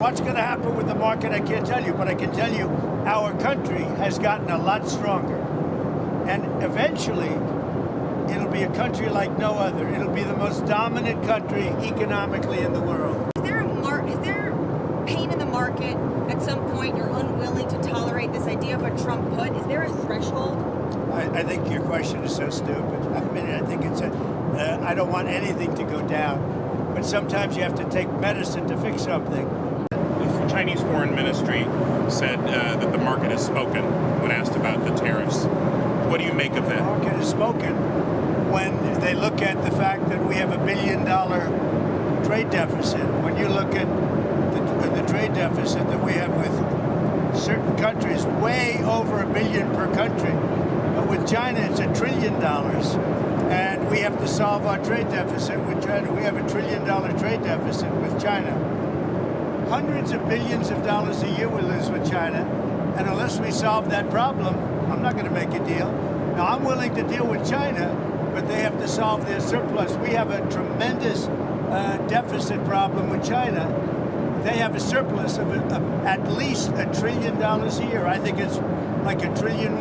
What's going to happen with the market, I can't tell you, but I can tell you our country has gotten a lot stronger. And eventually, it'll be a country like no other. It'll be the most dominant country economically in the world. Is there pain in the market? At some point, you're unwilling to tolerate this idea of a Trump put. Is there a threshold? I think your question is so stupid. I mean, I think it's I don't want anything to go down. But sometimes you have to take medicine to fix something. The Chinese Foreign Ministry said that the market has spoken when asked about the tariffs. What do you make of that? The market has spoken when they look at the fact that we have $1 billion trade deficit. When you look at the trade deficit that we have with certain countries, way over $1 billion per country. But with China, it's $1 trillion. And we have to solve our trade deficit with China. We have $1 trillion trade deficit with China. Hundreds of billions of dollars a year we lose with China. And unless we solve that problem, I'm not going to make a deal. Now, I'm willing to deal with China, but they have to solve their surplus. We have a tremendous deficit problem with China. They have a surplus of at least $1 trillion a year. I think it's like $1.1 trillion.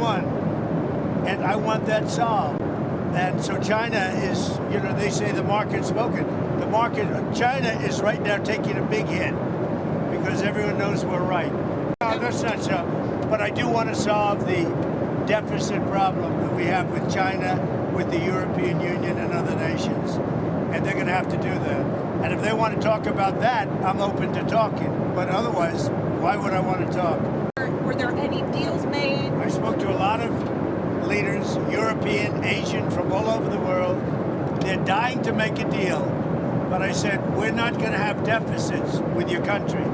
And I want that solved. And so China is, you know, they say the market's spoken. The market, China is right now taking a big hit because everyone knows we're right. No, that's not so. But I do want to solve the deficit problem that we have with China, with the European Union and other nations. And they're going to have to do that. And if they want to talk about that, I'm open to talking. But otherwise, why would I want to talk? Were there any deals made? I spoke to a lot of leaders, European, Asian, from all over the world. They're dying to make a deal. But I said, we're not going to have deficits with your country.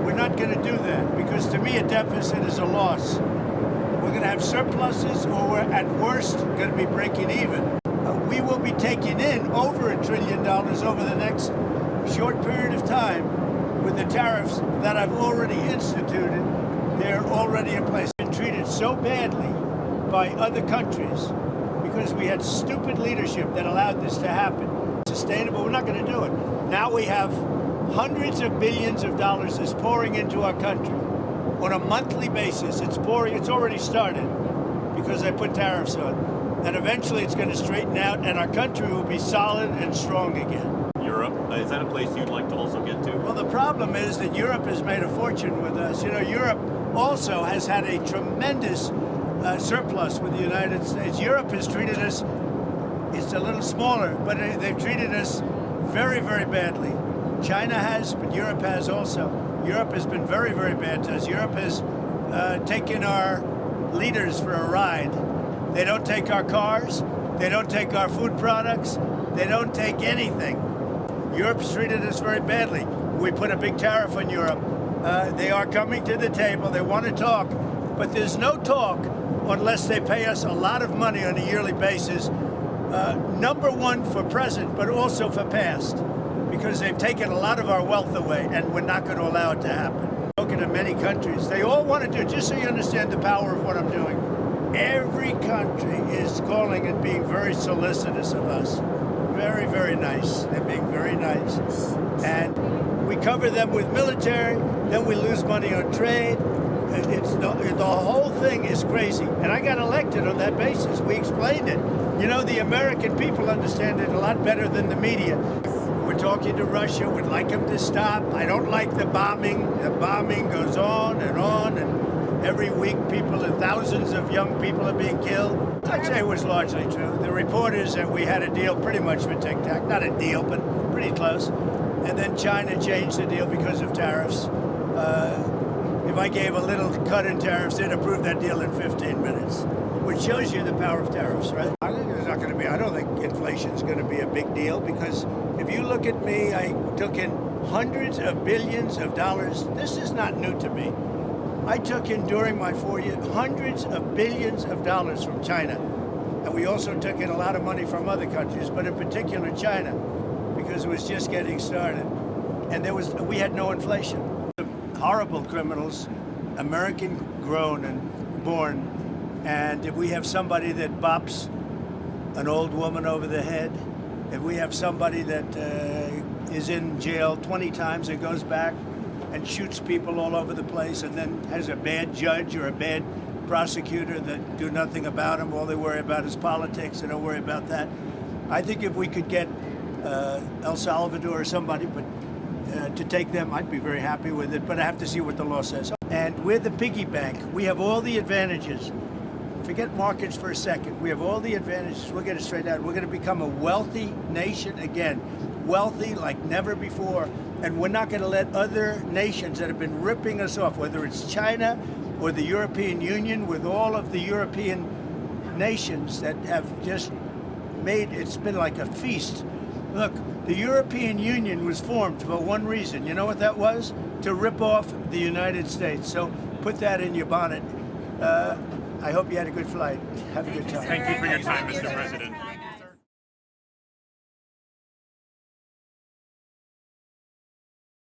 We're not going to do that because to me a deficit is a loss. We're going to have surpluses or we're at worst going to be breaking even. We will be taking in over $1 trillion over the next short period of time with the tariffs that I've already instituted. They're already in place. We've been treated so badly by other countries because we had stupid leadership that allowed this to happen. Sustainable, we're not going to do it. Now we have hundreds of billions of dollars is pouring into our country on a monthly basis. It's pouring, it's already started because I put tariffs on. And eventually it's going to straighten out and our country will be solid and strong again. Europe, is that a place you'd like to also get to? Well, the problem is that Europe has made a fortune with us. You know, Europe also has had a tremendous surplus with the United States. Europe has treated us, it's a little smaller, but they've treated us very, very badly. China has, but Europe has also. Europe has been very, very bad to us. Europe has taken our leaders for a ride. They don't take our cars. They don't take our food products. They don't take anything. Europe's treated us very badly. We put a big tariff on Europe. They are coming to the table. They want to talk, but there's no talk unless they pay us a lot of money on a yearly basis. Number one for present, but also for past, because they've taken a lot of our wealth away, and we're not going to allow it to happen. Spoken to many countries. They all want to do, just so you understand the power of what I'm doing. Every country is calling and being very solicitous of us. Very, very nice. They're being very nice. And we cover them with military, then we lose money on trade. The whole thing is crazy. And I got elected on that basis. We explained it. You know, the American people understand it a lot better than the media. We're talking to Russia. We'd like them to stop. I don't like the bombing. The bombing goes on, and every week thousands of young people are being killed. I'd say it was largely true. The report is that we had a deal pretty much for Tic Tac. Not a deal, but pretty close. And then China changed the deal because of tariffs. If I gave a little cut in tariffs, they'd approve that deal in 15 minutes, which shows you the power of tariffs, right? I think there's not going to be, I don't think inflation's going to be a big deal because if you look at me, I took in hundreds of billions of dollars. This is not new to me. I took in during my 4 years hundreds of billions of dollars from China. And we also took in a lot of money from other countries, but in particular China, because it was just getting started. And we had no inflation. Horrible criminals, American grown and born. And if we have somebody that bops an old woman over the head, if we have somebody that is in jail 20 times and goes back, and shoots people all over the place, and then has a bad judge or a bad prosecutor that do nothing about him. All they worry about is politics. They don't worry about that. I think if we could get El Salvador or somebody, but to take them, I'd be very happy with it. But I have to see what the law says. And we're the piggy bank. We have all the advantages. Forget markets for a second. We have all the advantages. We'll get it straight out. We're going to become a wealthy nation again, wealthy like never before. And we're not going to let other nations that have been ripping us off, whether it's China or the European Union, with all of the European nations that have just made, it's been like a feast. Look, the European Union was formed for one reason. You know what that was? To rip off the United States. So put that in your bonnet. I hope you had a good flight. Have a good time. Thank you for your time, Mr. President.